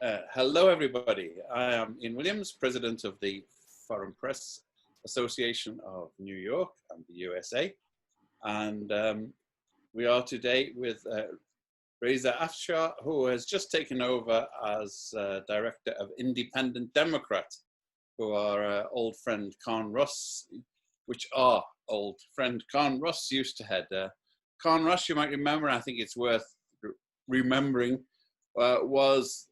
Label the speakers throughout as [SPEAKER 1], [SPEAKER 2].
[SPEAKER 1] Hello, everybody. I am Ian Williams, President of the Foreign Press Association of New York and the USA. And we are today with Reza Afshar, who has just taken over as Director of Independent Democrat, who our old friend Khan Ross, which our old friend Khan Ross used to head. Khan Ross, you might remember, I think it's worth remembering, was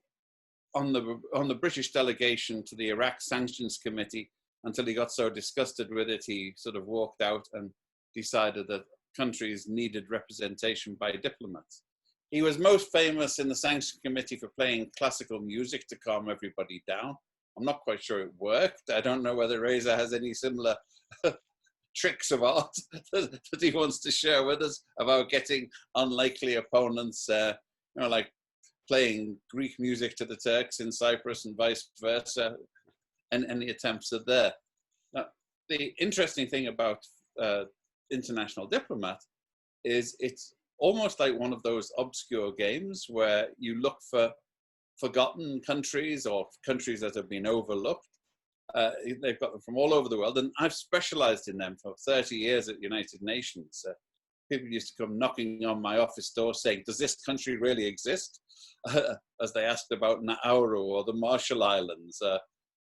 [SPEAKER 1] on the British delegation to the Iraq Sanctions Committee until he got so disgusted with it, he sort of walked out and decided that countries needed representation by diplomats. He was most famous in the Sanctions Committee for playing classical music to calm everybody down. I'm not quite sure it worked. I don't know whether Reza has any similar tricks of art that he wants to share with us about getting unlikely opponents, like playing Greek music to the Turks in Cyprus and vice versa, and any attempts are there. Now, the interesting thing about International Diplomat is it's almost like one of those obscure games where you look for forgotten countries or countries that have been overlooked. They've got them from all over the world, and I've specialized in them for 30 years at United Nations. People used to come knocking on my office door saying, does this country really exist? As they asked about Nauru or the Marshall Islands.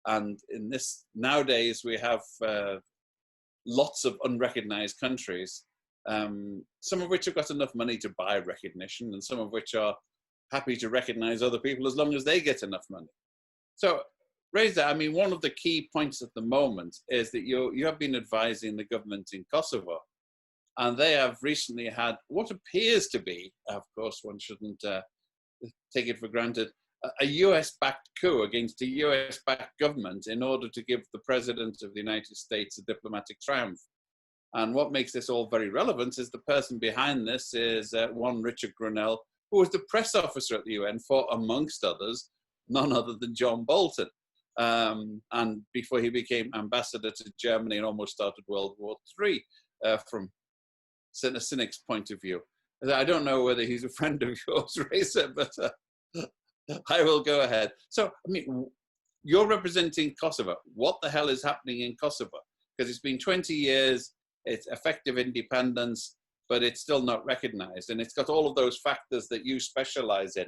[SPEAKER 1] And in this, nowadays, we have lots of unrecognized countries, some of which have got enough money to buy recognition, and some of which are happy to recognize other people as long as they get enough money. So, Reza, I mean, one of the key points at the moment is that you have been advising the government in Kosovo, and they have recently had what appears to be, of course, one shouldn't take it for granted, a US-backed coup against a US-backed government in order to give the President of the United States a diplomatic triumph. And what makes this all very relevant is the person behind this is one Richard Grenell, who was the press officer at the UN for, amongst others, none other than John Bolton. And before he became ambassador to Germany and almost started World War III, from a cynic's point of view. I don't know whether he's a friend of yours, Reza, but I will go ahead. So, I mean, you're representing Kosovo. What the hell is happening in Kosovo? Because it's been 20 years, it's effective independence, but it's still not recognized. And it's got all of those factors that you specialize in,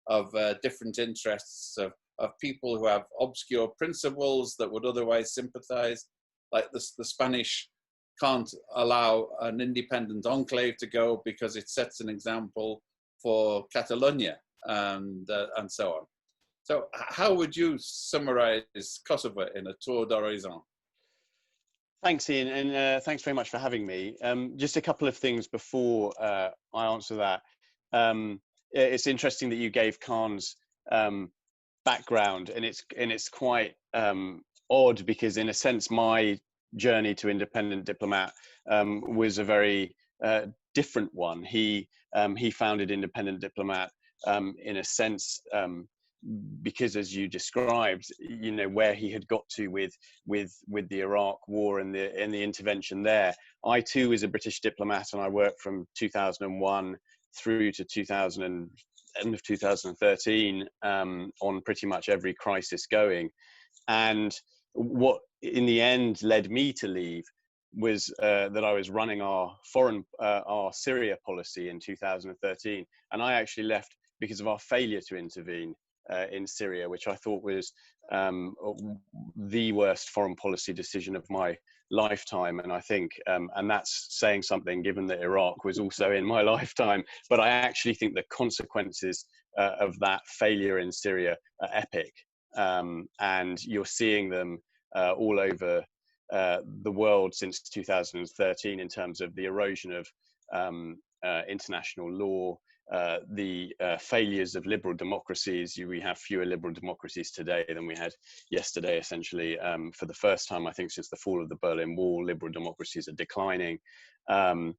[SPEAKER 1] of different interests, of people who have obscure principles that would otherwise sympathize, like the Spanish can't allow an independent enclave to go because it sets an example for Catalonia and so on. So how would you summarize Kosovo in a tour d'horizon?
[SPEAKER 2] Thanks, Ian, and thanks very much for having me. Just a couple of things before I answer that. It's interesting that you gave Khan's background, and it's quite odd because, in a sense, my journey to Independent Diplomat was a very different one. He founded Independent Diplomat in a sense because, as you described, you know, where he had got to with the Iraq War and the intervention there. I too was a British diplomat, and I worked from 2001 through to end of 2013 on pretty much every crisis going. And what in the end led me to leave was that I was running our Syria policy in 2013, and I actually left because of our failure to intervene in Syria, which I thought was the worst foreign policy decision of my lifetime. And I think, and that's saying something given that Iraq was also in my lifetime, but I actually think the consequences of that failure in Syria are epic. And you're seeing them all over the world since 2013 in terms of the erosion of international law, the failures of liberal democracies. We have fewer liberal democracies today than we had yesterday, essentially. For the first time, I think, since the fall of the Berlin Wall, liberal democracies are declining. And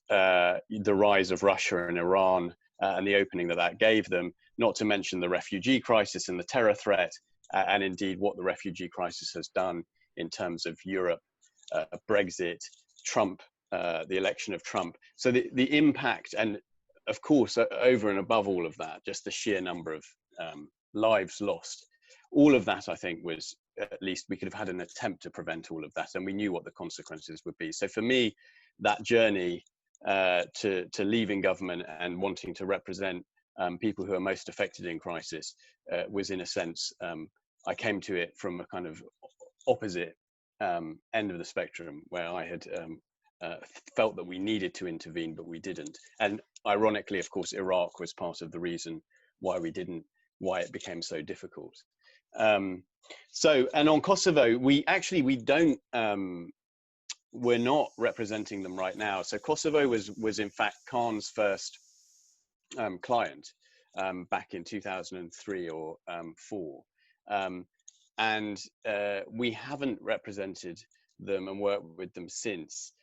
[SPEAKER 2] the rise of Russia and Iran and the opening that gave them, not to mention the refugee crisis and the terror threat, and indeed what the refugee crisis has done in terms of Europe, Brexit, Trump, the election of Trump. So the impact, and of course, over and above all of that, just the sheer number of lives lost. All of that, I think, was, at least we could have had an attempt to prevent all of that, and we knew what the consequences would be. So for me, that journey to leaving government and wanting to represent people who are most affected in crisis was, in a sense, I came to it from a kind of opposite end of the spectrum, where I had felt that we needed to intervene, but we didn't. And ironically, of course, Iraq was part of the reason why we didn't, why it became so difficult. And on Kosovo, we're not representing them right now. So Kosovo was in fact Khan's first client back in 2003 or 4. And we haven't represented them and worked with them since.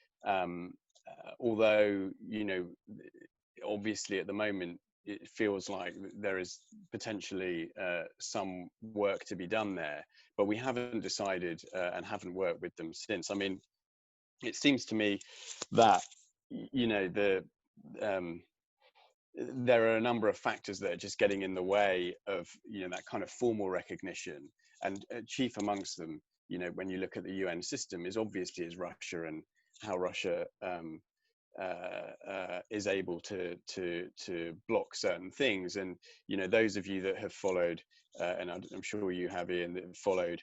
[SPEAKER 2] Although, you know, obviously at the moment, it feels like there is potentially some work to be done there, but we haven't decided and haven't worked with them since. I mean, it seems to me that, you know, there are a number of factors that are just getting in the way of, you know, that kind of formal recognition, and chief amongst them, you know, when you look at the UN system, is Russia, and how Russia is able to block certain things. And, you know, those of you that have followed, and I'm sure you have, Ian, that have followed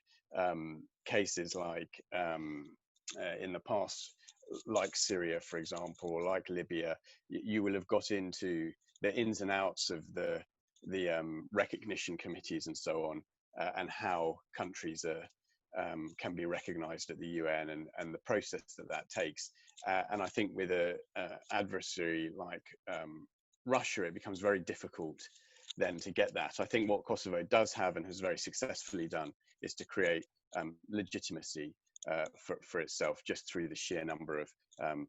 [SPEAKER 2] cases like in the past, like Syria, for example, or like Libya, you will have got into the ins and outs of the recognition committees and so on, and how countries can be recognized at the UN, and the process that takes. And I think with an adversary like Russia, it becomes very difficult then to get that. I think what Kosovo does have, and has very successfully done, is to create legitimacy for itself, just through the sheer number of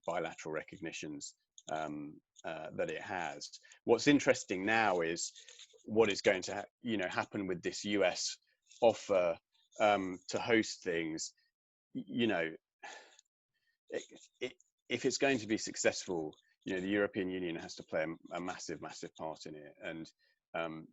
[SPEAKER 2] bilateral recognitions that it has. What's interesting now is what is going to happen with this US offer to host things. You know, if it's going to be successful, you know, the European Union has to play a massive part in it. And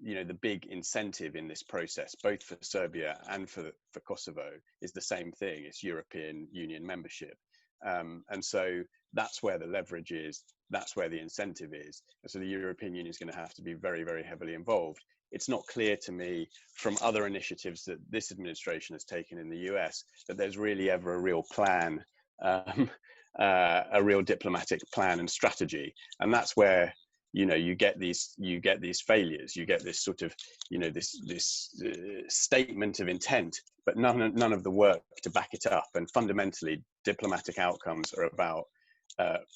[SPEAKER 2] you know, the big incentive in this process, both for Serbia and for Kosovo, is the same thing: it's European Union membership. And so that's where the leverage is, that's where the incentive is. And so the European Union is going to have to be very, very heavily involved. It's not clear to me from other initiatives that this administration has taken in the US that there's really ever a real plan, a real diplomatic plan and strategy. And that's where, you know, you get these failures, you get this sort of, you know, this statement of intent, but none of the work to back it up. And fundamentally, diplomatic outcomes are about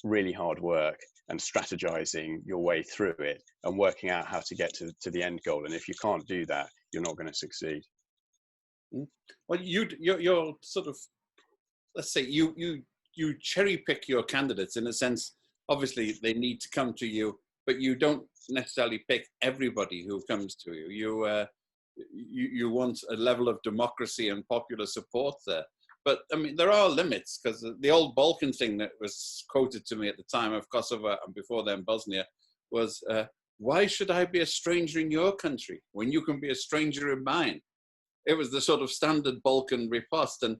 [SPEAKER 2] really hard work and strategizing your way through it and working out how to get to the end goal. And if you can't do that, you're not going to succeed.
[SPEAKER 1] Well, you're sort of, let's say you cherry pick your candidates in a sense. Obviously, they need to come to you, but you don't necessarily pick everybody who comes to you. You want a level of democracy and popular support there. But I mean, there are limits, because the old Balkan thing that was quoted to me at the time of Kosovo and before then Bosnia was, why should I be a stranger in your country when you can be a stranger in mine? It was the sort of standard Balkan riposte. And,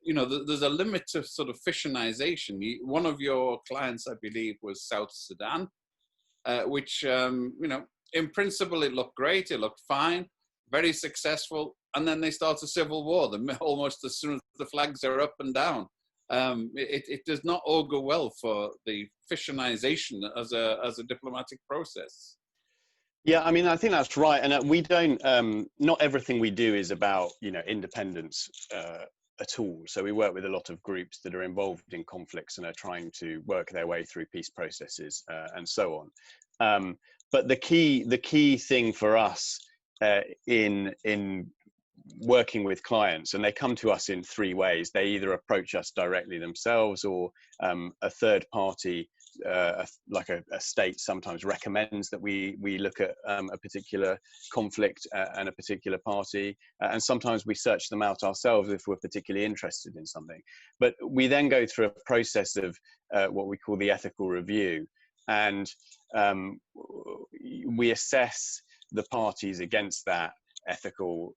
[SPEAKER 1] you know, there's a limit to sort of fissionization. One of your clients, I believe, was South Sudan, which, you know, in principle, it looked great. It looked fine, very successful. And then they start a civil war almost as soon as the flags are up and down. It does not augur well for the fissionization as a diplomatic process.
[SPEAKER 2] Yeah, I mean, I think that's right. And we don't, not everything we do is about, you know, independence at all. So we work with a lot of groups that are involved in conflicts and are trying to work their way through peace processes and so on. But the key thing for us in working with clients, and they come to us in three ways. They either approach us directly themselves, or a third party, like a state, sometimes recommends that we look at a particular conflict and a particular party, and sometimes we search them out ourselves if we're particularly interested in something. But we then go through a process of what we call the ethical review, and we assess the parties against that ethical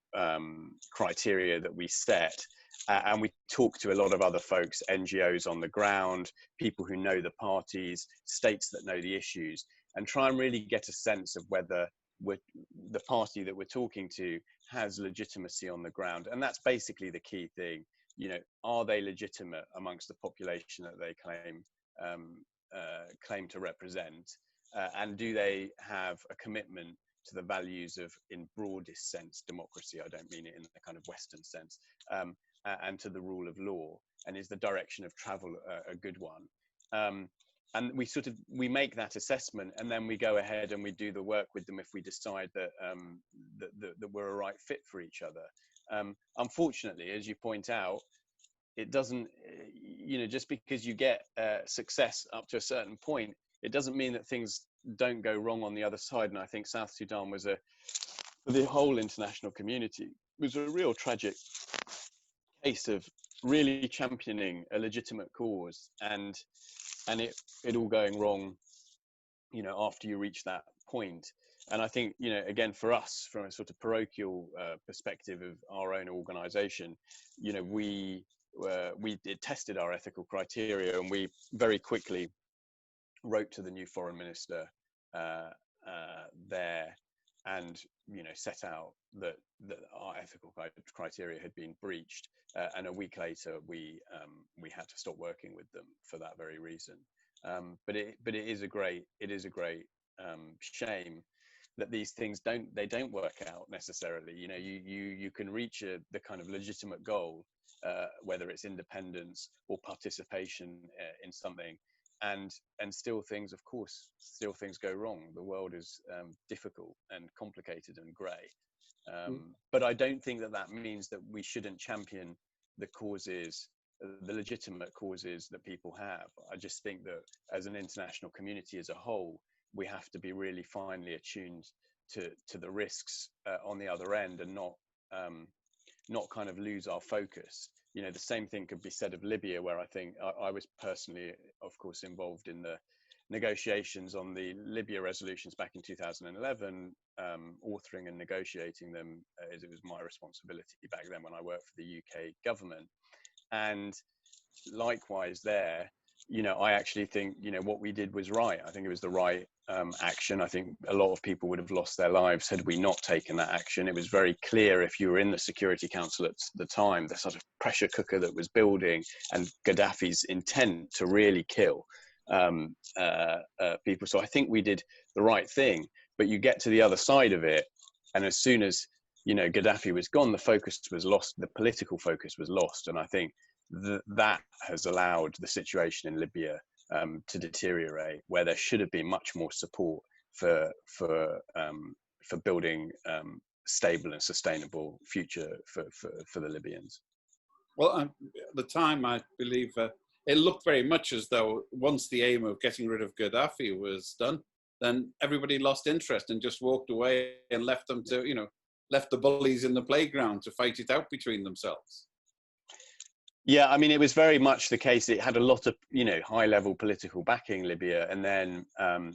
[SPEAKER 2] criteria that we set. And we talk to a lot of other folks, NGOs on the ground, people who know the parties, states that know the issues, and try and really get a sense of whether the party that we're talking to has legitimacy on the ground. And that's basically the key thing. You know, are they legitimate amongst the population that they claim to represent? And do they have a commitment to the values of, in broadest sense, democracy? I don't mean it in the kind of Western sense. And to the rule of law, and is the direction of travel a good one? And we make that assessment, and then we go ahead and we do the work with them if we decide that that we're a right fit for each other. Unfortunately, as you point out, it doesn't, you know, just because you get success up to a certain point, it doesn't mean that things don't go wrong on the other side. And I think South Sudan was for the whole international community, was a real tragic case of really championing a legitimate cause and it all going wrong, you know, after you reach that point. And I think, you know, again, for us, from a sort of parochial perspective of our own organization, you know, we tested our ethical criteria, and we very quickly wrote to the new foreign minister there, and, you know, set out that our ethical criteria had been breached, and a week later we had to stop working with them for that very reason. But it is a great shame that these things don't work out necessarily. You know, you can reach the kind of legitimate goal, whether it's independence or participation in something, and still things go wrong. The world is difficult and complicated and grey. But I don't think that means that we shouldn't champion the causes, the legitimate causes that people have. I just think that as an international community as a whole, we have to be really finely attuned to the risks on the other end, and not kind of lose our focus. You know, the same thing could be said of Libya, where I think I was personally, of course, involved in the negotiations on the Libya resolutions back in 2011, authoring and negotiating them, as it was my responsibility back then when I worked for the UK government. And likewise there, you know, I actually think, you know, what we did was right. I think it was the right action. I think a lot of people would have lost their lives had we not taken that action. It was very clear, if you were in the Security Council at the time, the sort of pressure cooker that was building, and Gaddafi's intent to really kill people. So I think we did the right thing. But you get to the other side of it, and as soon as, you know, Gaddafi was gone, the focus was lost, the political focus was lost. And I think that has allowed the situation in Libya to deteriorate, where there should have been much more support for building stable and sustainable future for the Libyans.
[SPEAKER 1] Well, at the time, I believe it looked very much as though once the aim of getting rid of Gaddafi was done, then everybody lost interest and just walked away and left them to, you know, left the bullies in the playground to fight it out between themselves.
[SPEAKER 2] Yeah, I mean, it was very much the case. It had a lot of, you know, high-level political backing, Libya, and then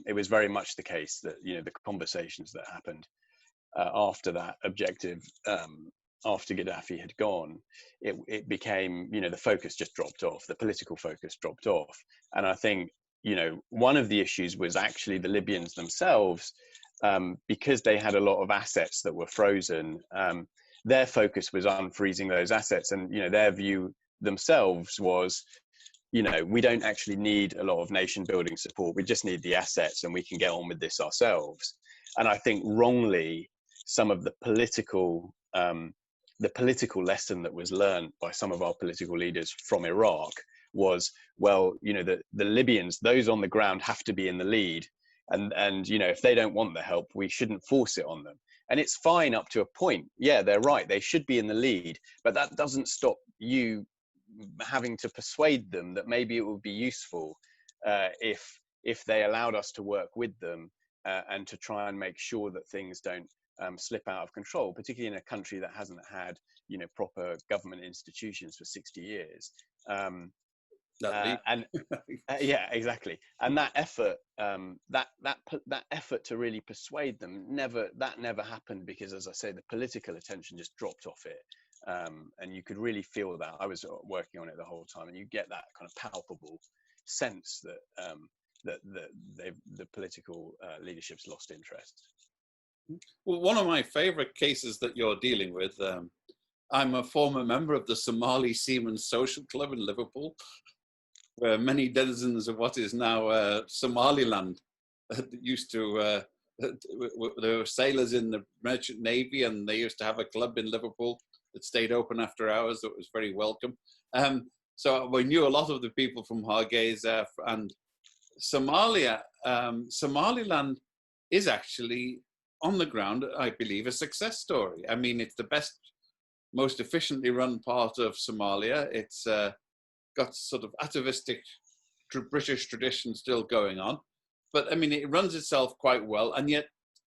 [SPEAKER 2] it was very much the case that, you know, the conversations that happened after that objective, after Gaddafi had gone, it became, you know, the focus just dropped off. The political focus dropped off, and I think, you know, one of the issues was actually the Libyans themselves, because they had a lot of assets that were frozen. Their focus was unfreezing those assets, and, you know, their view themselves was, you know, we don't actually need a lot of nation building support, we just need the assets and we can get on with this ourselves. And I think wrongly, some of the political lesson that was learned by some of our political leaders from Iraq was, well, you know, the Libyans, those on the ground, have to be in the lead, and you know, if they don't want the help, we shouldn't force it on them. And it's fine up to a point. Yeah, they're right, they should be in the lead, but that doesn't stop you having to persuade them that maybe it would be useful if they allowed us to work with them and to try and make sure that things don't slip out of control, particularly in a country that hasn't had, you know, proper government institutions for 60 years. And yeah, exactly. And that effort, that effort to really persuade them, never happened, because, as I say, the political attention just dropped off it. And you could really feel that. I was working on it the whole time, and you get that kind of palpable sense that the political leadership's lost interest.
[SPEAKER 1] Well, one of my favorite cases that you're dealing with, I'm a former member of the Somali Seamen Social Club in Liverpool, where many denizens of what is now Somaliland used to, there were sailors in the merchant navy, and they used to have a club in Liverpool that stayed open after hours. That was very welcome. So we knew a lot of the people from Hargeisa and Somalia. Somaliland is actually on the ground, I believe, a success story. I mean, it's the best, most efficiently run part of Somalia. It's got sort of atavistic British tradition still going on. But I mean, it runs itself quite well, and yet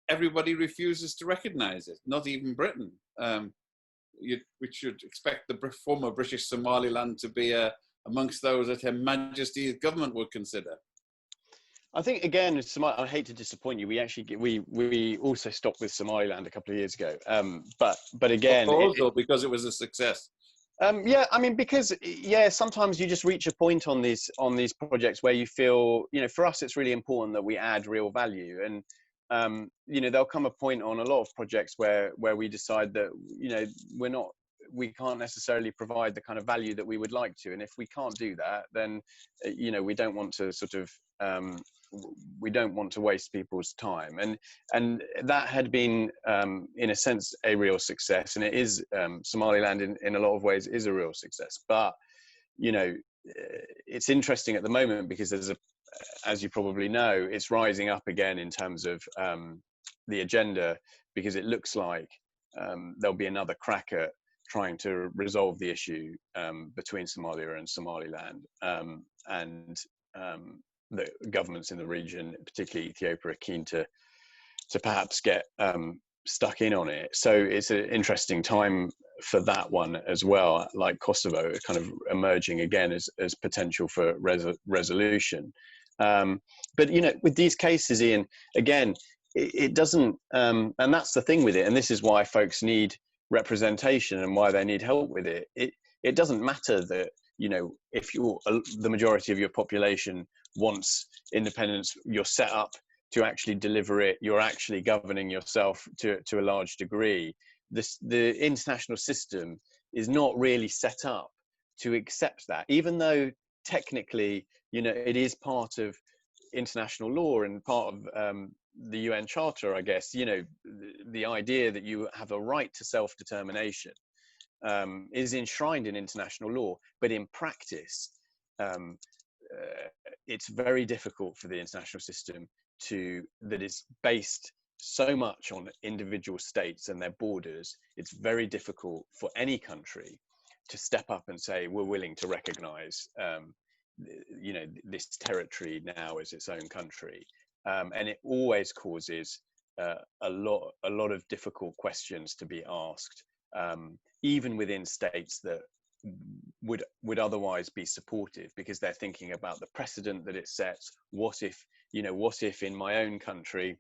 [SPEAKER 1] everybody refuses to recognize it, not even Britain. We should expect the former British Somaliland to be amongst those that Her Majesty's government would consider.
[SPEAKER 2] I think, again, I hate to disappoint you. We actually we also stopped with Somaliland a couple of years ago. But again,
[SPEAKER 1] because it was a success.
[SPEAKER 2] Yeah, I mean, because sometimes you just reach a point on these projects where you feel, for us, it's really important that we add real value, and there'll come a point on a lot of projects where we decide that we can't necessarily provide the kind of value that we would like to, and if we can't do that, then we don't want to sort of we don't want to waste people's time, and that had been in a sense a real success, and it is Somaliland in a lot of ways is a real success. But it's interesting at the moment because there's as you probably know, it's rising up again in terms of the agenda, because it looks like there'll be another crack at trying to resolve the issue between Somalia and Somaliland, and the governments in the region, particularly Ethiopia, are keen to perhaps get stuck in on it. So it's an interesting time for that one as well, like Kosovo kind of emerging again as potential for resolution. But with these cases, Ian, again, it doesn't, and that's the thing with it, and this is why folks need representation and why they need help with it. It doesn't matter that if the majority of your population wants independence, you're set up to actually deliver it, you're actually governing yourself to a large degree. The international system is not really set up to accept that, even though technically it is part of international law and part of the UN Charter, I guess. The idea that you have a right to self-determination is enshrined in international law, but in practice it's very difficult for the international system that is based so much on individual states and their borders. It's very difficult for any country to step up and say, we're willing to recognize this territory now as its own country, and it always causes a lot of difficult questions to be asked, even within states that would otherwise be supportive, because they're thinking about the precedent that it sets. What if in my own country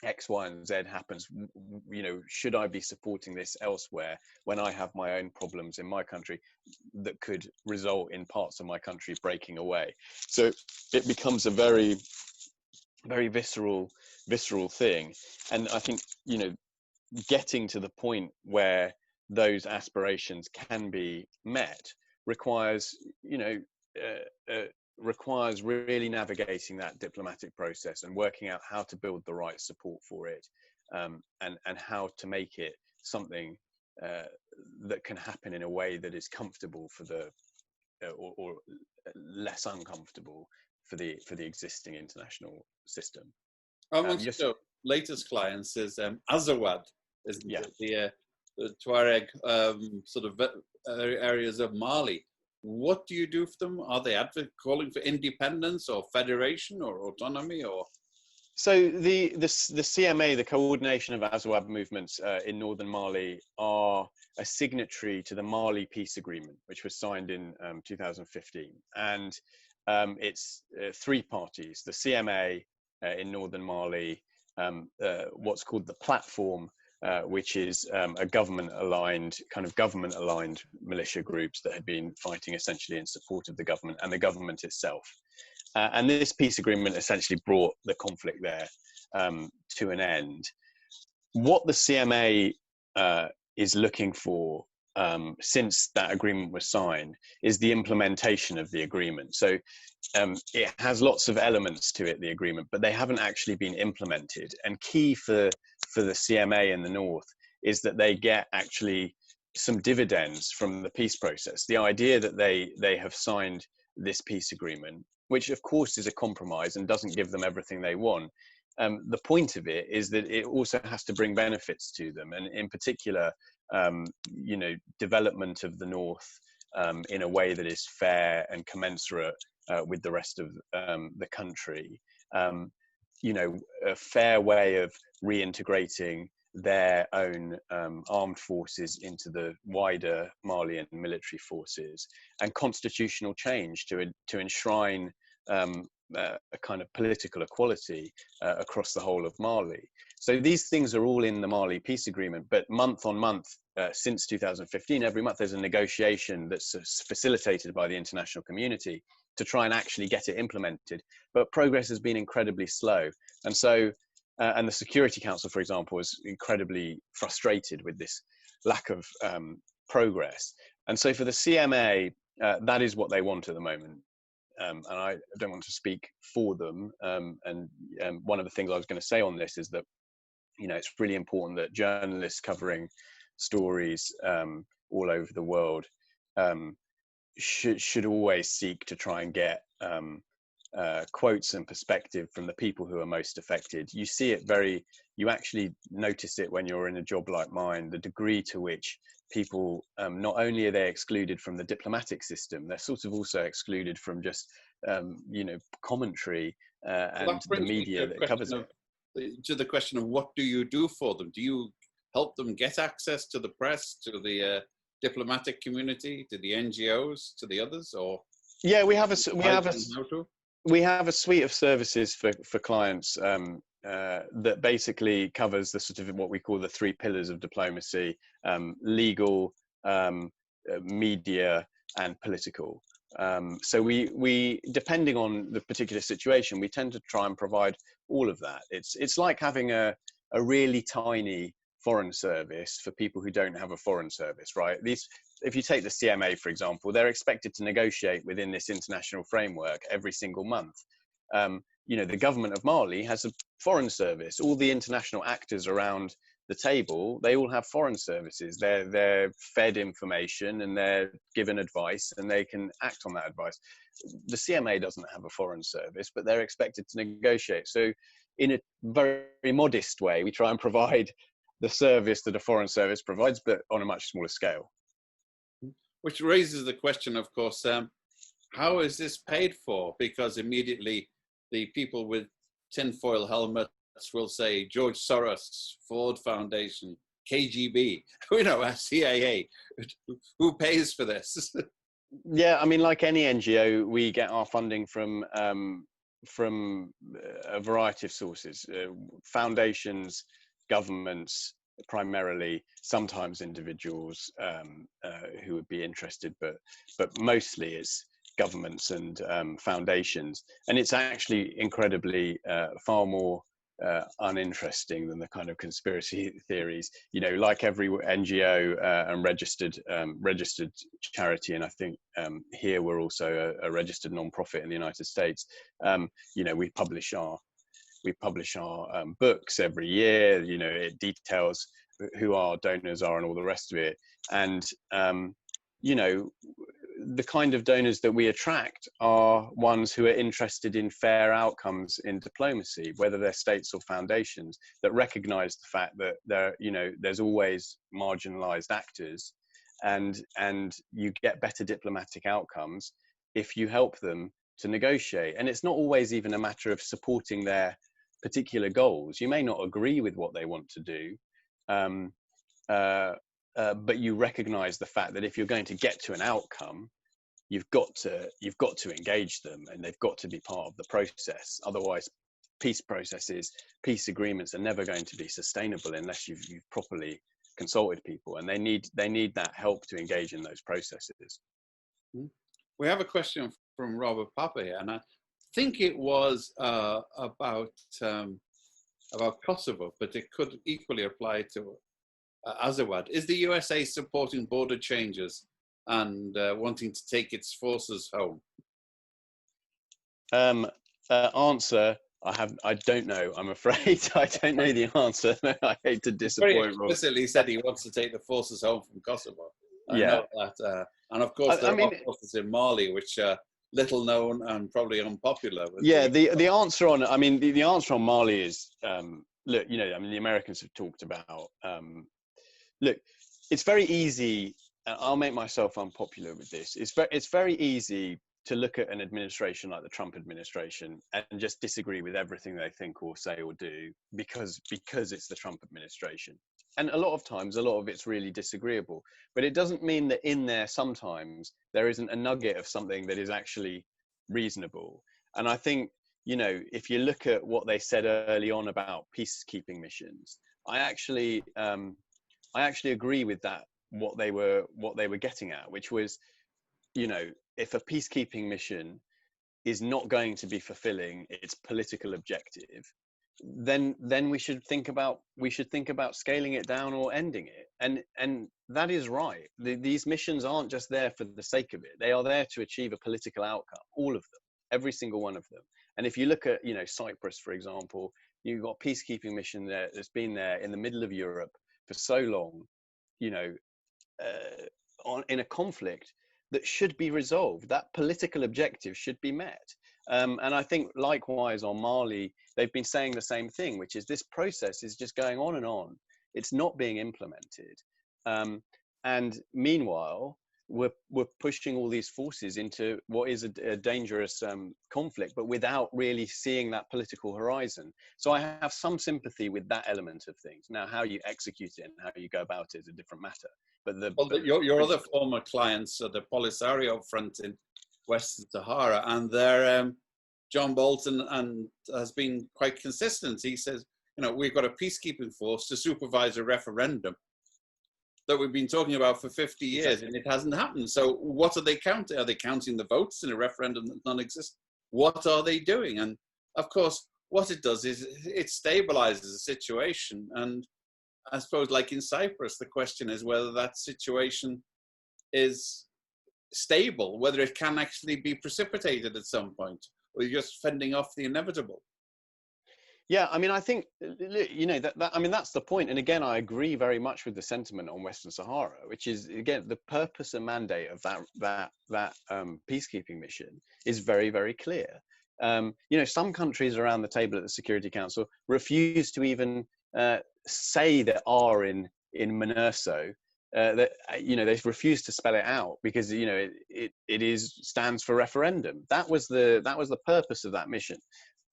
[SPEAKER 2] X, Y, and Z happens? Should I be supporting this elsewhere when I have my own problems in my country that could result in parts of my country breaking away? So it becomes a very, very visceral thing. And I think, getting to the point where those aspirations can be met requires really navigating that diplomatic process and working out how to build the right support for it, and how to make it something that can happen in a way that is comfortable for the or less uncomfortable for the existing international system.
[SPEAKER 1] One of your latest clients is Azawad, isn't it? The Tuareg sort of areas of Mali. What do you do for them? Are they calling for independence or federation or autonomy or?
[SPEAKER 2] So the CMA, the Coordination of Azawad Movements in northern Mali, are a signatory to the Mali Peace Agreement, which was signed in 2015. And it's three parties: the CMA in northern Mali, what's called the Platform, which is a government-aligned militia groups that had been fighting essentially in support of the government and the government itself. And this peace agreement essentially brought the conflict there to an end. What the CMA is looking for since that agreement was signed is the implementation of the agreement. So it has lots of elements to it, the agreement, but they haven't actually been implemented. And key for the CMA in the north is that they get actually some dividends from the peace process. The idea that they have signed this peace agreement, which of course is a compromise and doesn't give them everything they want. The point of it is that it also has to bring benefits to them, and in particular, development of the north in a way that is fair and commensurate with the rest of the country. A fair way of reintegrating their own armed forces into the wider Malian military forces, and constitutional change to enshrine a kind of political equality across the whole of Mali. So these things are all in the Mali peace agreement, but month on month, since 2015, every month there's a negotiation that's facilitated by the international community to try and actually get it implemented. But progress has been incredibly slow. And so, and the Security Council, for example, is incredibly frustrated with this lack of progress. And so for the CMA, that is what they want at the moment. And I don't want to speak for them. And one of the things I was going to say on this is that, it's really important that journalists covering stories all over the world should always seek to try and get quotes and perspective from the people who are most affected. You see it you actually notice it when you're in a job like mine, the degree to which people, not only are they excluded from the diplomatic system, they're sort of also excluded from just, commentary and the media that covers it.
[SPEAKER 1] To the question of what do you do for them? Do you help them get access to the press, to the diplomatic community, to the NGOs, to the others, or?
[SPEAKER 2] Yeah, we have a suite of services for clients that basically covers the sort of what we call the three pillars of diplomacy: legal, media, and political. So we, depending on the particular situation, we tend to try and provide all of that. It's like having a really tiny foreign service for people who don't have a foreign service, right? If you take the CMA, for example, they're expected to negotiate within this international framework every single month. The government of Mali has a foreign service. All the international actors around the table, they all have foreign services. They're fed information and they're given advice, and they can act on that advice. The CMA doesn't have a foreign service, but they're expected to negotiate. So in a very modest way, we try and provide the service that a foreign service provides, but on a much smaller scale.
[SPEAKER 1] Which raises the question, of course, how is this paid for? Because immediately the people with tinfoil helmets will say George Soros, Ford Foundation, KGB, CIA. Who pays for this?
[SPEAKER 2] Yeah, I mean, like any NGO, we get our funding from a variety of sources: foundations, governments, primarily, sometimes individuals who would be interested, but mostly it's governments and foundations. And it's actually incredibly far more uninteresting than the kind of conspiracy theories. Like every NGO and registered charity, and I think here we're also a registered non-profit in the United States. We publish our books every year. It details who our donors are and all the rest of it. And the kind of donors that we attract are ones who are interested in fair outcomes in diplomacy, whether they're states or foundations, that recognize the fact that there's always marginalized actors, and you get better diplomatic outcomes if you help them to negotiate. And it's not always even a matter of supporting their particular goals. You may not agree with what they want to do, but you recognize the fact that if you're going to get to an outcome, you've got to engage them, and they've got to be part of the process. Otherwise, peace processes, peace agreements are never going to be sustainable unless you've properly consulted people, and they need that help to engage in those processes.
[SPEAKER 1] We have a question from Robert Papa here, and I think it was about Kosovo, but it could equally apply to Azawad. Is the USA supporting border changes and wanting to take its forces home?
[SPEAKER 2] Answer: I don't know. I'm afraid I don't know the answer. I hate to disappoint.
[SPEAKER 1] Very explicitly said he wants to take the forces home from Kosovo. I know that, and of course there are forces in Mali which are little known and probably unpopular.
[SPEAKER 2] Yeah, the answer on the answer on Mali is look, the Americans have talked about look, it's very easy. I'll make myself unpopular with this. It's very easy to look at an administration like the Trump administration and just disagree with everything they think or say or do because it's the Trump administration. And a lot of times, a lot of it's really disagreeable. But it doesn't mean that in there sometimes there isn't a nugget of something that is actually reasonable. And I think, if you look at what they said early on about peacekeeping missions, I actually agree with that. What they were getting at, which was, if a peacekeeping mission is not going to be fulfilling its political objective, then we should think about scaling it down or ending it. And that is right. These missions aren't just there for the sake of it. They are there to achieve a political outcome, all of them, every single one of them. And if you look at, Cyprus, for example, you've got a peacekeeping mission there that's been there in the middle of Europe for so long, in a conflict that should be resolved. That political objective should be met. And I think likewise on Mali, they've been saying the same thing, which is this process is just going on and on. It's not being implemented. And meanwhile, we're pushing all these forces into what is a dangerous conflict, but without really seeing that political horizon. So I have some sympathy with that element of things. Now, how you execute it and how you go about it is a different matter. But
[SPEAKER 1] your other former clients are the Polisario Front in Western Sahara, and they're John Bolton has been quite consistent. He says, we've got a peacekeeping force to supervise a referendum that we've been talking about for 50 years, and it hasn't happened. So what are they counting? Are they counting the votes in a referendum that non-existent? What are they doing? And of course, what it does is it stabilizes the situation. And I suppose, like in Cyprus, the question is whether that situation is stable, whether it can actually be precipitated at some point, or you're just fending off the inevitable.
[SPEAKER 2] Yeah, I think, that's the point. And again, I agree very much with the sentiment on Western Sahara, which is, again, the purpose and mandate of that peacekeeping mission is very, very clear. Some countries around the table at the Security Council refuse to even say there are in MINURSO, that they refuse to spell it out because it stands for referendum. That was the purpose of that mission.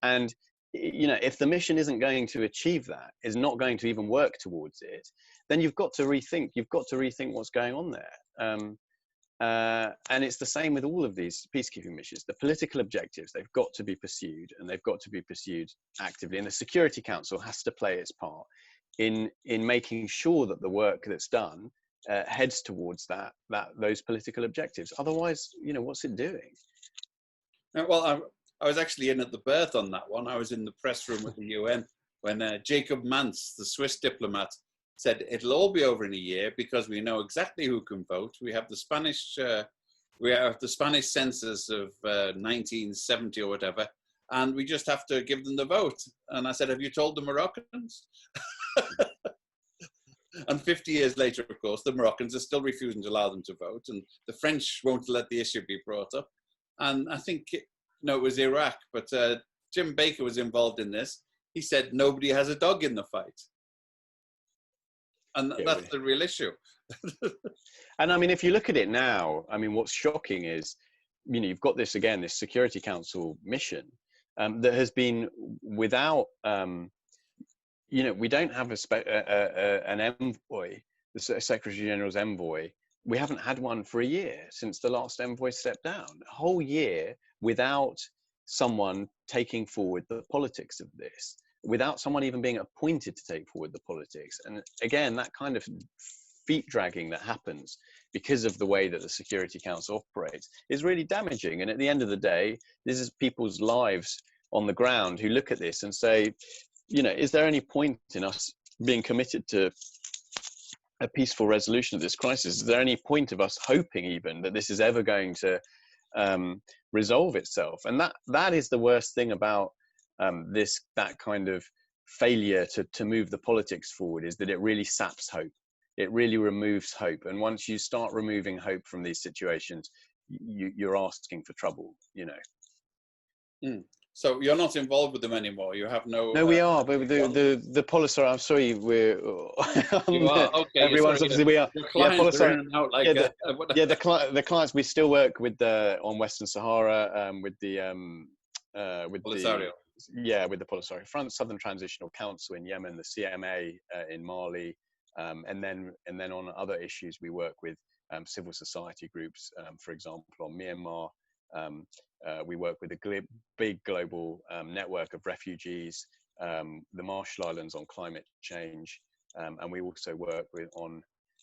[SPEAKER 2] And if the mission isn't going to achieve that, is not going to even work towards it, then you've got to rethink what's going on there. And it's the same with all of these peacekeeping missions. The political objectives, they've got to be pursued, and they've got to be pursued actively. And the Security Council has to play its part in making sure that the work that's done heads towards those political objectives. Otherwise, what's it doing?
[SPEAKER 1] Well, I was actually in at the birth on that one. I was in the press room at the UN when Jacob Mance, the Swiss diplomat, said it'll all be over in a year because we know exactly who can vote. We have the Spanish census of 1970 or whatever, and we just have to give them the vote. And I said, have you told the Moroccans? And 50 years later, of course, the Moroccans are still refusing to allow them to vote, and the French won't let the issue be brought up. And I think, it was Iraq, but Jim Baker was involved in this. He said nobody has a dog in the fight. And that's the real issue.
[SPEAKER 2] And if you look at it now, what's shocking is, you've got this Security Council mission, that has been without, we don't have an envoy, the Secretary General's envoy. We haven't had one for a year since the last envoy stepped down. A whole year without someone taking forward the politics of this, without someone even being appointed to take forward the politics. And again, that kind of feet dragging that happens because of the way that the Security Council operates is really damaging. And at the end of the day, this is people's lives on the ground who look at this and say, is there any point in us being committed to a peaceful resolution of this crisis? Is there any point of us hoping even that this is ever going to resolve itself? And that is the worst thing about that kind of failure to move the politics forward, is that it really saps hope. It really removes hope. And once you start removing hope from these situations, you're asking for trouble,
[SPEAKER 1] So you're not involved with them anymore. You have no.
[SPEAKER 2] No, we are, but the Polisario. I'm sorry, we're.
[SPEAKER 1] You are okay.
[SPEAKER 2] Everyone's
[SPEAKER 1] sorry,
[SPEAKER 2] obviously we are.
[SPEAKER 1] Your clients are in and out like.
[SPEAKER 2] The clients. We still work with on Western Sahara with the
[SPEAKER 1] Polisario.
[SPEAKER 2] With the Polisario Front, Southern Transitional Council in Yemen, the CMA in Mali, and then on other issues we work with civil society groups, for example, on Myanmar. We work with a big global network of refugees, the Marshall Islands on climate change, and we also work on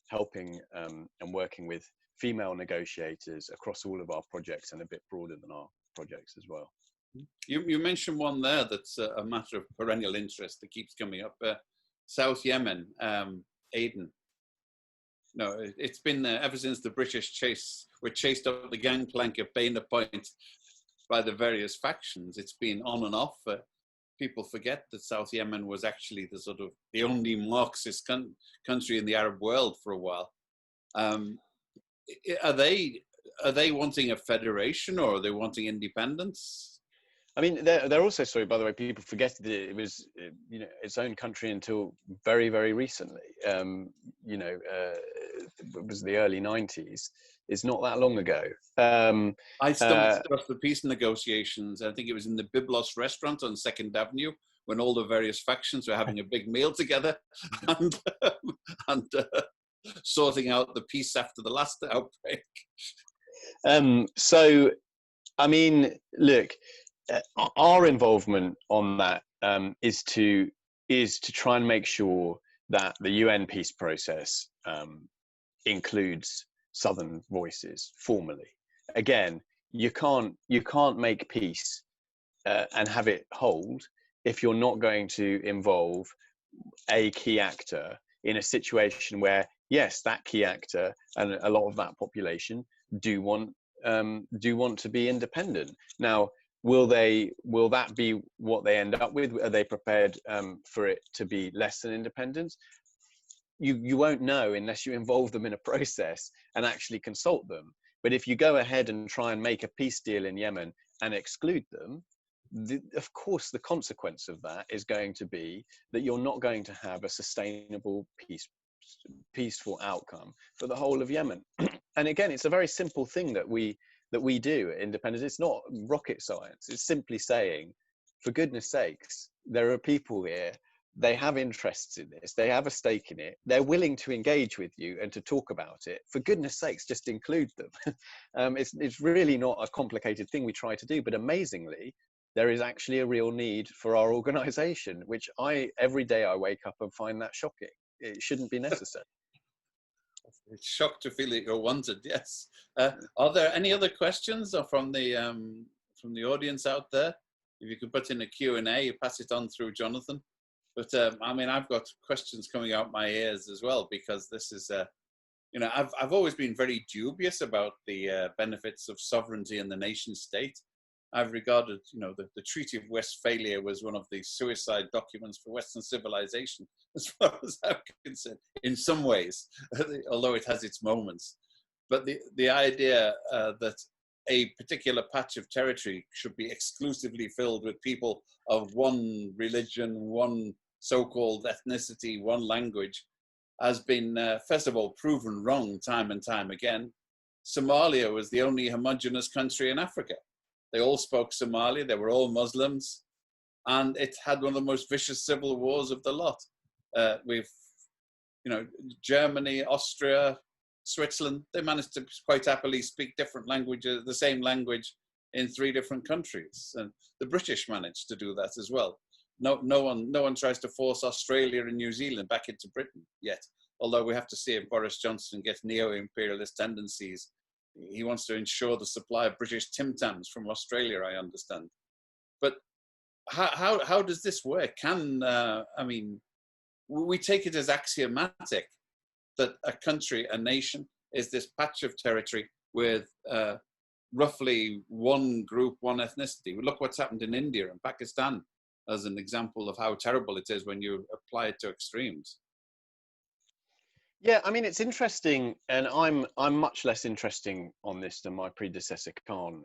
[SPEAKER 2] helping and working with female negotiators across all of our projects, and a bit broader than our projects as well.
[SPEAKER 1] You mentioned one there that's a matter of perennial interest that keeps coming up. South Yemen, Aden. No, it's been ever since the British were chased up the gangplank of Baina Point by the various factions. It's been on and off. People forget that South Yemen was actually the only Marxist country in the Arab world for a while. Are they wanting a federation, or are they wanting independence?
[SPEAKER 2] I mean, they're also, sorry, by the way, people forget that it was, its own country until very, very recently. It was the early 90s. It's not that long ago.
[SPEAKER 1] I stumbled across the peace negotiations. I think it was in the Byblos restaurant on 2nd Avenue when all the various factions were having a big meal together and sorting out the peace after the last outbreak.
[SPEAKER 2] So, I mean, look, our involvement on that is to try and make sure that the UN peace process includes Southern voices formally. Again, you can't make peace and have it hold if you're not going to involve a key actor in a situation where, yes, that key actor and a lot of that population do want to be independent. Now, will that be what they end up with? Are they prepared for it to be less than independence? You won't know unless you involve them in a process and actually consult them. But if you go ahead and try and make a peace deal in Yemen and exclude them, of course the consequence of that is going to be that you're not going to have a sustainable peaceful outcome for the whole of Yemen. And again, it's a very simple thing that we do at Independent. It's not rocket science. It's simply saying, for goodness sakes, there are people here, they have interests in this, they have a stake in it, they're willing to engage with you and to talk about it. For goodness sakes, just include them. It's really not a complicated thing we try to do, but amazingly, there is actually a real need for our organization, which every day I wake up and find that shocking. It shouldn't be necessary.
[SPEAKER 1] It's shocked to feel that you're wanted. Yes. Are there any other questions from the audience out there? If you could put in a Q&A, you pass it on through Jonathan. But I mean, I've got questions coming out my ears as well, because this is, I've always been very dubious about the benefits of sovereignty in the nation state. I've regarded, the Treaty of Westphalia was one of the suicide documents for Western civilization, as far as I'm concerned, in some ways, although it has its moments. But the idea that a particular patch of territory should be exclusively filled with people of one religion, one so-called ethnicity, one language, has been, first of all, proven wrong time and time again. Somalia was the only homogenous country in Africa. They all spoke Somali. They were all Muslims. And it had one of the most vicious civil wars of the lot. We've, Germany, Austria, Switzerland, they managed to quite happily speak different languages, the same language in 3 different countries. And the British managed to do that as well. No one tries to force Australia and New Zealand back into Britain yet. Although we have to see if Boris Johnson gets neo-imperialist tendencies. He wants to ensure the supply of British Tim Tams from Australia, I understand. But how does this work? We take it as axiomatic that a country, a nation, is this patch of territory with roughly one group, one ethnicity. Look what's happened in India and Pakistan as an example of how terrible it is when you apply it to extremes.
[SPEAKER 2] Yeah, I mean, it's interesting, and I'm much less interesting on this than my predecessor Khan,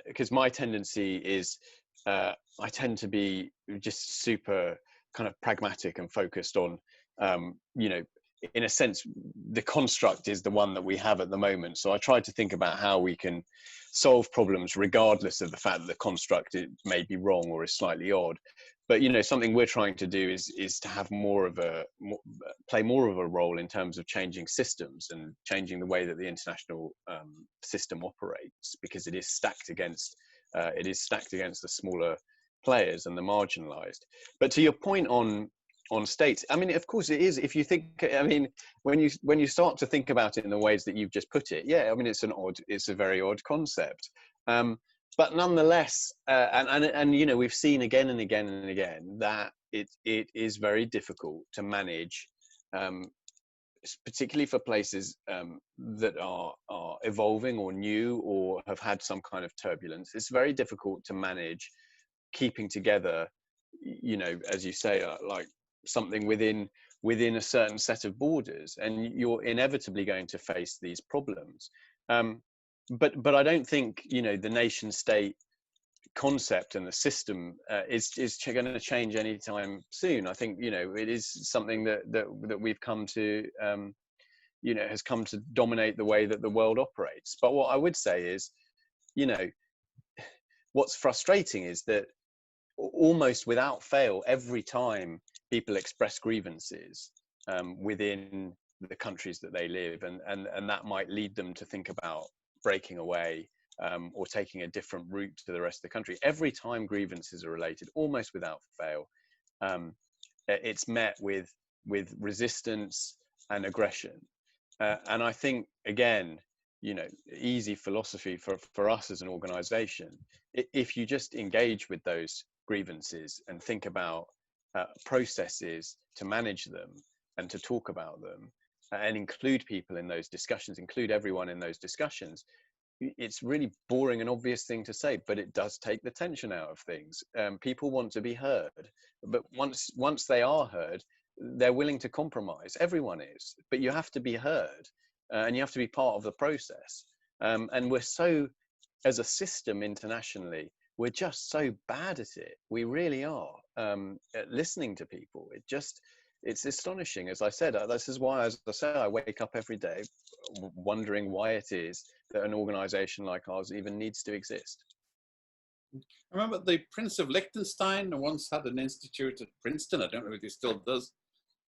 [SPEAKER 2] because my tendency is I tend to be just super kind of pragmatic and focused on, in a sense, the construct is the one that we have at the moment. So I try to think about how we can solve problems regardless of the fact that the construct may be wrong or is slightly odd. But something we're trying to do is to have play more of a role in terms of changing systems and changing the way that the international system operates, because it is stacked against the smaller players and the marginalized. But to your point on states, I mean, of course it is. If you think, I mean, when you start to think about it in the ways that you've just put it, yeah, I mean, it's a very odd concept. But nonetheless, and we've seen again and again and again that it is very difficult to manage, particularly for places that are evolving or new or have had some kind of turbulence. It's very difficult to manage keeping together, as you say, like something within a certain set of borders, and you're inevitably going to face these problems. But I don't think the nation state concept and the system is going to change anytime soon. I think it is something that we've come to has come to dominate the way that the world operates. But what I would say is, what's frustrating is that almost without fail, every time people express grievances within the countries that they live, and that might lead them to think about breaking away or taking a different route to the rest of the country. Every time grievances are related, almost without fail, it's met with resistance and aggression. And I think, again, easy philosophy for us as an organization, if you just engage with those grievances and think about processes to manage them and to talk about them and include people in those discussions, include everyone in those discussions, it's really boring and obvious thing to say, but it does take the tension out of things. People want to be heard, but once they are heard, they're willing to compromise. Everyone is, but you have to be heard, and you have to be part of the process. And we're so, as a system internationally, we're just so bad at it. We really are, at listening to people. It's astonishing. As I said, this is why, as I say, I wake up every day wondering why it is that an organization like ours even needs to exist.
[SPEAKER 1] I remember the Prince of Liechtenstein once had an institute at Princeton. I don't know if he still does.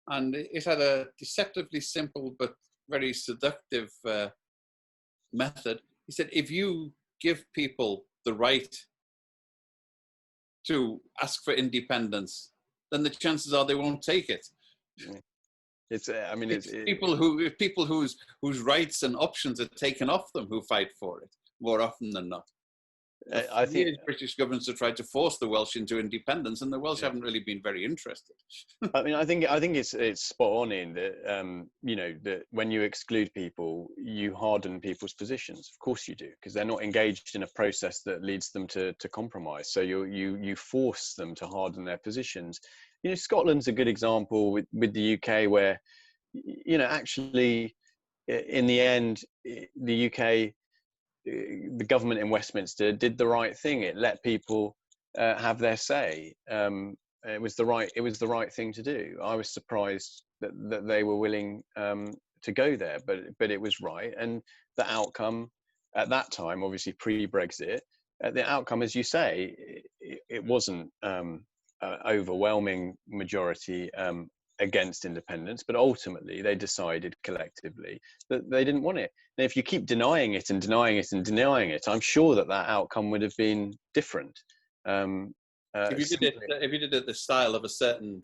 [SPEAKER 1] And it had a deceptively simple but very seductive method. He said, if you give people the right to ask for independence, then the chances are they won't take it.
[SPEAKER 2] It's
[SPEAKER 1] people whose rights and options are taken off them who fight for it more often than not. I think British governments have tried to force the Welsh into independence, and the Welsh haven't really been very interested.
[SPEAKER 2] I mean, I think it's spot on in that that when you exclude people, you harden people's positions. Of course you do, because they're not engaged in a process that leads them to compromise. So you force them to harden their positions. Scotland's a good example with the UK, where actually in the end the UK, the government in Westminster did the right thing. It let people have their say. It was the right thing to do. I was surprised that they were willing to go there, but it was right. And the outcome at that time, obviously pre-Brexit, the outcome, as you say, it wasn't overwhelming majority against independence, but ultimately they decided collectively that they didn't want it. And if you keep denying it and denying it and denying it, I'm sure that that outcome would have been different.
[SPEAKER 1] If you did it the style of a certain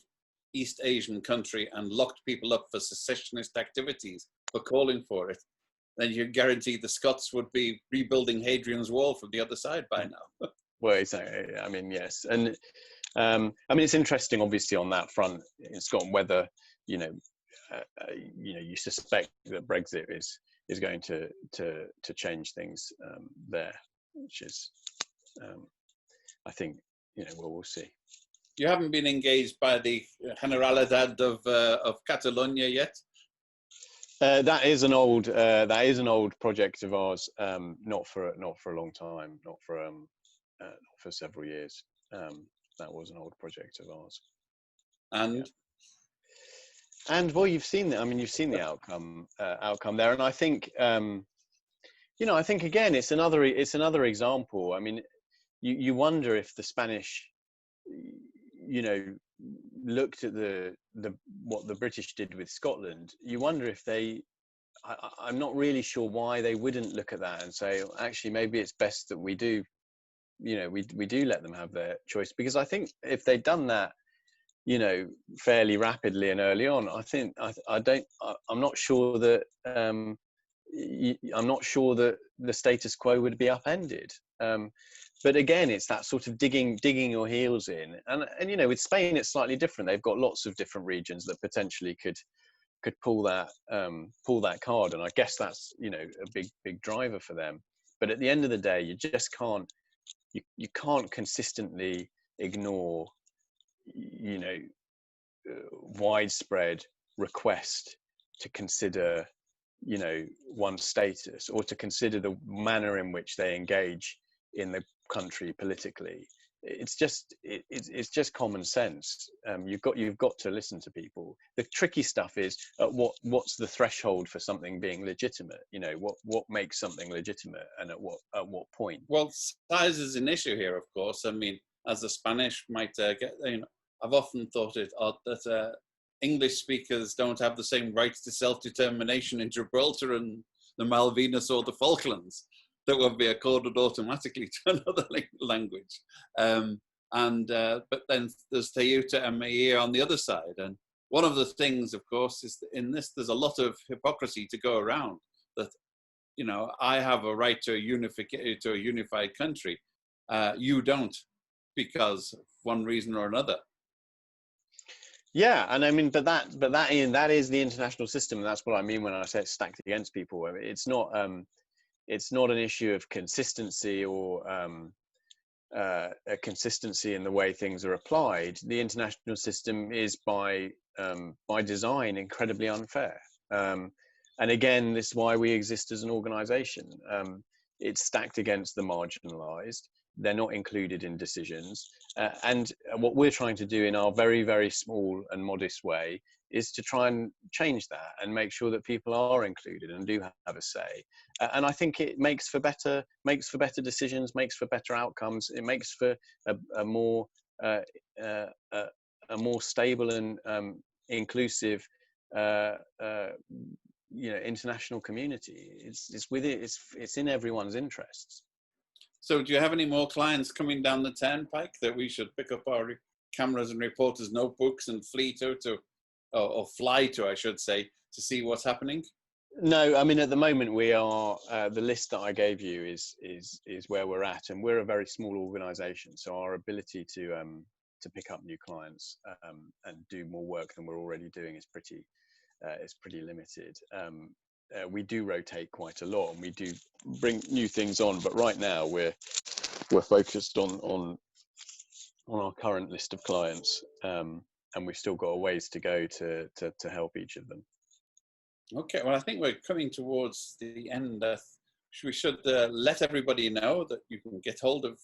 [SPEAKER 1] East Asian country and locked people up for secessionist activities for calling for it, then you guarantee the Scots would be rebuilding Hadrian's Wall from the other side by now.
[SPEAKER 2] Well, exactly. I mean, yes, and I mean, it's interesting, obviously, on that front in Scotland, whether you suspect that Brexit is going to change things there, which is, I think, we'll see.
[SPEAKER 1] You haven't been engaged by the Generalidad of Catalonia yet?
[SPEAKER 2] That is an old project of ours. Not for a long time. Not for several years. That was an old project of ours. And well, you've seen the outcome there, and I think I think again it's another example. I mean, you wonder if the Spanish looked at what the British did with Scotland. You wonder if I'm not really sure why they wouldn't look at that and say, well, actually, maybe it's best that we do let them have their choice. Because I think if they'd done that, fairly rapidly and early on, I'm not sure that the status quo would be upended. But again, it's that sort of digging your heels in, and with Spain, it's slightly different. They've got lots of different regions that potentially could pull that card, and I guess that's a big driver for them. But at the end of the day, you just can't consistently ignore widespread request to consider one's status, or to consider the manner in which they engage in the country politically. It's just common sense. You've got to listen to people. The tricky stuff is what's the threshold for something being legitimate? What makes something legitimate, and at what point?
[SPEAKER 1] Well, size is an issue here, of course. I mean, as the Spanish might get, I've often thought it odd that English speakers don't have the same rights to self-determination in Gibraltar and the Malvinas or the Falklands that would be accorded automatically to another language. But then there's Ceuta and Melilla on the other side. And one of the things, of course, is that in this, there's a lot of hypocrisy to go around. That, I have a right to a unified country. You don't, because of one reason or another.
[SPEAKER 2] Yeah, and I mean, but that is the international system, and that's what I mean when I say it's stacked against people. I mean, it's not an issue of consistency or a consistency in the way things are applied. The international system is by design incredibly unfair, and again, this is why we exist as an organization. It's stacked against the marginalized. They're not included in decisions, and what we're trying to do in our very, very small and modest way is to try and change that and make sure that people are included and do have a say. And I think it makes for better decisions, makes for better outcomes. It makes for a more stable and inclusive international community. It's in everyone's interests.
[SPEAKER 1] So do you have any more clients coming down the turnpike that we should pick up our cameras and reporters' notebooks and flee to or fly to, I should say, to see what's happening?
[SPEAKER 2] No, I mean, at the moment we are, the list that I gave you is where we're at, and we're a very small organization. So our ability to pick up new clients and do more work than we're already doing is pretty limited. We do rotate quite a lot, and we do bring new things on, but right now we're focused on our current list of clients, and we've still got a ways to go to help each of them.
[SPEAKER 1] Okay, well, I think we're coming towards the end. We should let everybody know that you can get hold of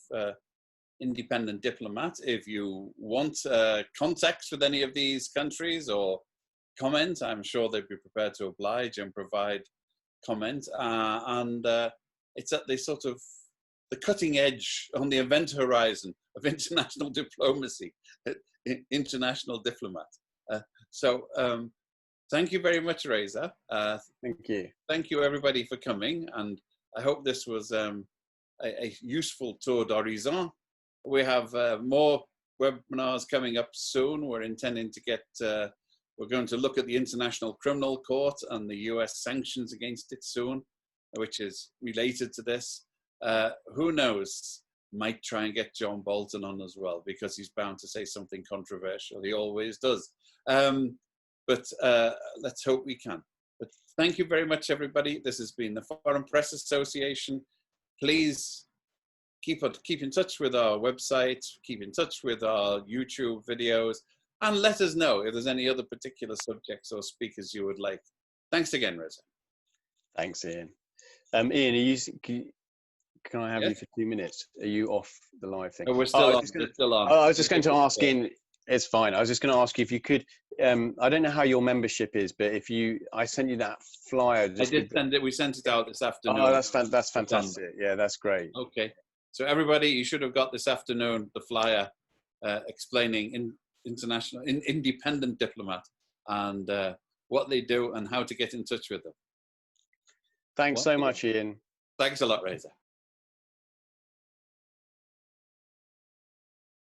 [SPEAKER 1] Independent Diplomat if you want contacts with any of these countries or comment. I'm sure they'd be prepared to oblige and provide comment. It's at the sort of the cutting edge on the event horizon of international diplomacy, international diplomat. Thank you very much, Reza.
[SPEAKER 2] Thank you.
[SPEAKER 1] Thank you, everybody, for coming. And I hope this was a useful tour d'horizon. We have more webinars coming up soon. We're intending to get, we're going to look at the International Criminal Court and the US sanctions against it soon, which is related to this. Who knows? Might try and get John Bolton on as well, because he's bound to say something controversial. He always does. But let's hope we can. But thank you very much, everybody. This has been the Foreign Press Association. Please keep in touch with our website, keep in touch with our YouTube videos, and let us know if there's any other particular subjects or speakers you would like. Thanks again, Reza.
[SPEAKER 2] Thanks, Ian. Ian, can I have you for 2 minutes? Are you off the live thing?
[SPEAKER 1] No, we're still on.
[SPEAKER 2] I was just going to ask Ian. It's fine. I was just going to ask you if you could. I don't know how your membership is, but if I sent you that flyer.
[SPEAKER 1] I did send it. We sent it out this afternoon.
[SPEAKER 2] Oh, that's fantastic. Yeah, that's great.
[SPEAKER 1] Okay. So everybody, you should have got this afternoon the flyer explaining Independent Diplomat and what they do and how to get in touch with them.
[SPEAKER 2] Thanks so much, Ian.
[SPEAKER 1] Thanks a lot, Reza.